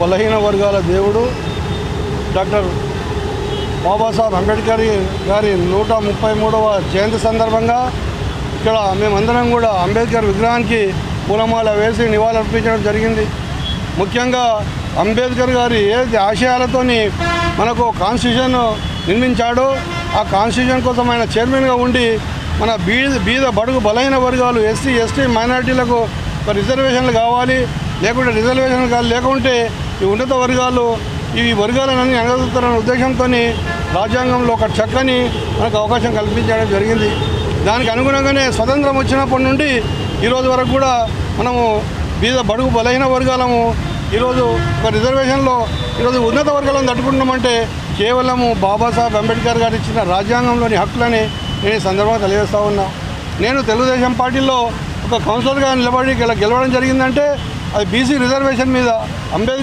బలహీన వర్గాల దేవుడు డాక్టర్ బాబాసాహెబ్ అంబేద్కర్ గారి 133వ జయంతి సందర్భంగా ఇక్కడ మేమందరం కూడా అంబేద్కర్ విగ్రహానికి పూలమాల వేసి నివాళులర్పించడం జరిగింది. ముఖ్యంగా అంబేద్కర్ గారి ఏ ఆశయాలతోని మనకు కాన్స్టిట్యూషన్ నిర్మించాడో ఆ కాన్స్టిట్యూషన్ కోసం ఆయన చైర్మన్గా ఉండి మన బీద బడుగు బలహీన వర్గాలు ఎస్సీ ఎస్టీ మైనారిటీలకు రిజర్వేషన్లు కావాలి, లేకుంటే రిజర్వేషన్లు లేకుంటే ఈ ఉన్నత వర్గాలు ఈ వర్గాలన్నీ అణగదొక్కుతారనే ఉద్దేశంతో రాజ్యాంగంలో ఒక చక్కని మనకు అవకాశం కల్పించడం జరిగింది. దానికి అనుగుణంగానే స్వతంత్రం వచ్చినప్పటి నుండి ఈరోజు వరకు కూడా మనము బడుగు బలహీన వర్గాలము ఈరోజు ఒక రిజర్వేషన్లో ఈరోజు ఉన్నత వర్గాలను తట్టుకుంటున్నామంటే కేవలము బాబాసాహెబ్ అంబేద్కర్ గారు ఇచ్చిన రాజ్యాంగంలోని హక్కులని నేను ఈ సందర్భంగా తెలియజేస్తూ ఉన్నా. నేను తెలుగుదేశం పార్టీలో ఒక కౌన్సిలర్గా నిలబడి గెలవడం జరిగిందంటే అది బీసీ రిజర్వేషన్ మీద. అంబేద్కర్